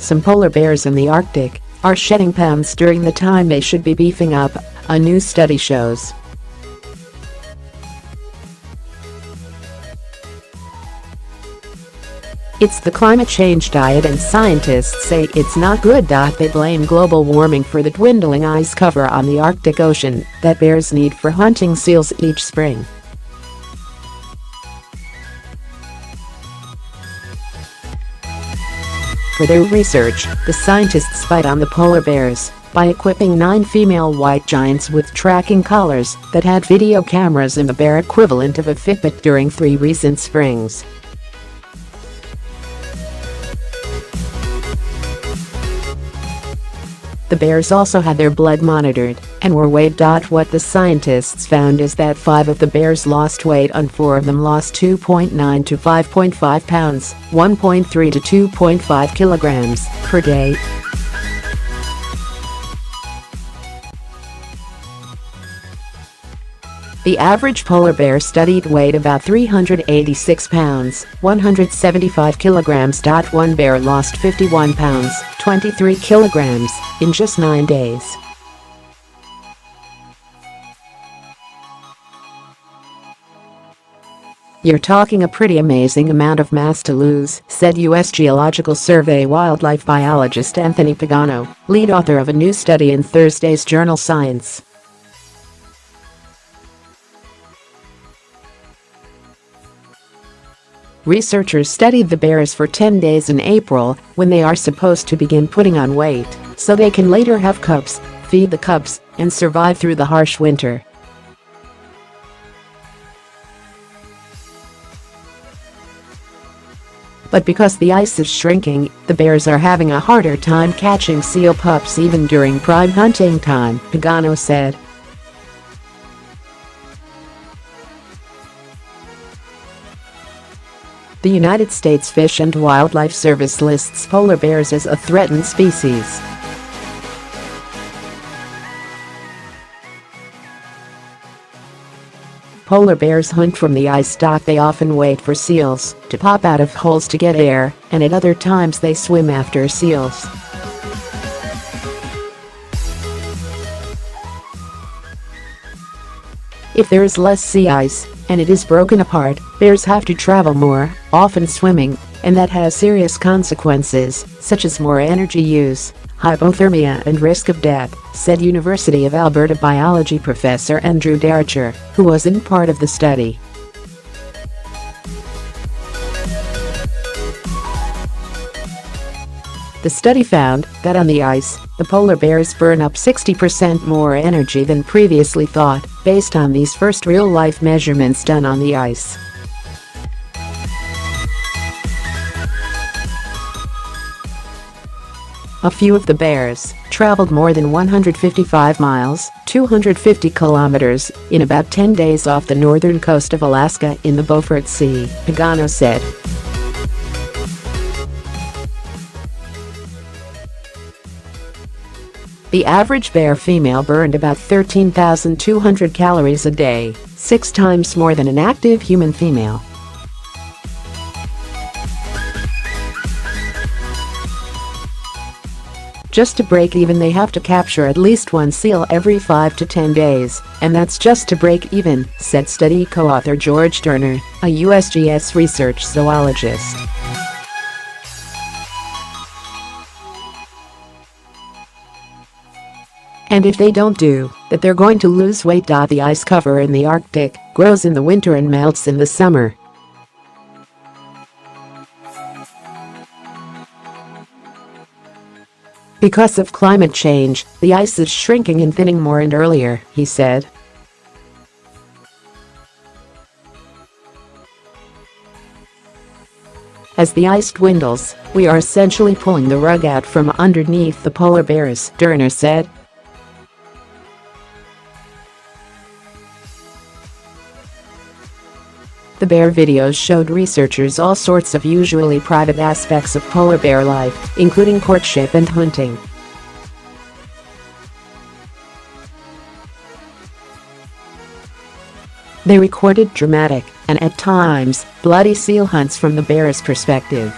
Some polar bears in the Arctic are shedding pounds during the time they should be beefing up, a new study shows. It's the climate change diet, and scientists say it's not good. They blame global warming for the dwindling ice cover on the Arctic Ocean that bears need for hunting seals each spring. For their research, the scientists spied on the polar bears by equipping 9 female white giants with tracking collars that had video cameras and the bear equivalent of a Fitbit during 3 recent springs. The bears also had their blood monitored and were weighed. What the scientists found is that 5 of the bears lost weight and 4 of them lost 2.9 to 5.5 pounds, 1.3 to 2.5 kilograms per day. The average polar bear studied weighed about 386 pounds, 175 kilograms. One bear lost 51 pounds, 23 kilograms, in just 9 days. "You're talking a pretty amazing amount of mass to lose," said U.S. Geological Survey wildlife biologist Anthony Pagano, lead author of a new study in Thursday's journal Science. Researchers studied the bears for 10 days in April, when they are supposed to begin putting on weight, so they can later have cubs, feed the cubs, and survive through the harsh winter. But because the ice is shrinking, the bears are having a harder time catching seal pups even during prime hunting time, Pagano said. The United States Fish and Wildlife Service lists polar bears as a threatened species. Polar bears hunt from the ice. They often wait for seals to pop out of holes to get air, and at other times they swim after seals. If there is less sea ice, and it is broken apart, bears have to travel more, often swimming, and that has serious consequences, such as more energy use, hypothermia and risk of death, said University of Alberta biology professor Andrew Derricher, who wasn't part of the study. The study found that on the ice, the polar bears burn up 60% more energy than previously thought, based on these first real-life measurements done on the ice. A few of the bears traveled more than 155 miles, 250 kilometers, in about 10 days off the northern coast of Alaska in the Beaufort Sea, Pagano said. The average bear female burned about 13,200 calories a day, 6 times more than an active human female. Just to break even, they have to capture at least 1 seal every 5 to 10 days, and that's just to break even, said study co-author George Turner, a USGS research zoologist. And if they don't do that, they're going to lose weight. The ice cover in the Arctic grows in the winter and melts in the summer. Because of climate change, the ice is shrinking and thinning more and earlier, he said. As the ice dwindles, we are essentially pulling the rug out from underneath the polar bears, Turner said. The bear videos showed researchers all sorts of usually private aspects of polar bear life, including courtship and hunting. They recorded dramatic, and at times, bloody seal hunts from the bear's perspective.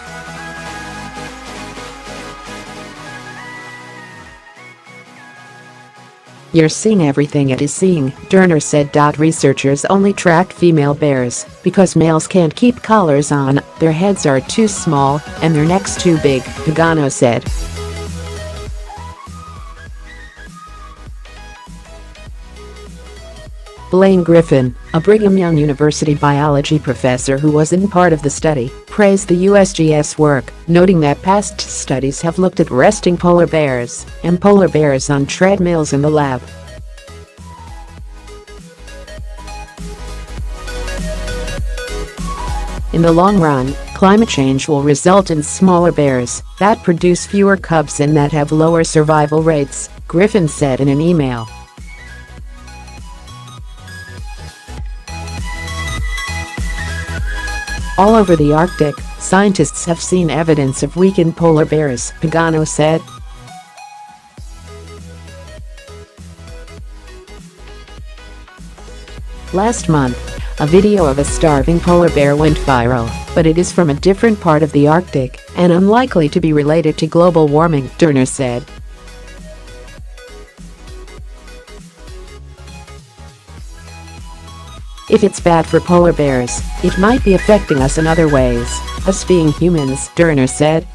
"You're seeing everything it is seeing," Turner said. Researchers only tracked female bears because males can't keep collars on, their heads are too small and their necks too big, Pagano said. Blaine Griffin, a Brigham Young University biology professor who wasn't part of the study, praised the USGS work, noting that past studies have looked at resting polar bears and polar bears on treadmills in the lab. In the long run, climate change will result in smaller bears that produce fewer cubs and that have lower survival rates, Griffin said in an email. All over the Arctic, scientists have seen evidence of weakened polar bears, Pagano said. Last month, a video of a starving polar bear went viral, but it is from a different part of the Arctic and unlikely to be related to global warming, Turner said. "If it's bad for polar bears, it might be affecting us in other ways, us being humans," Turner said.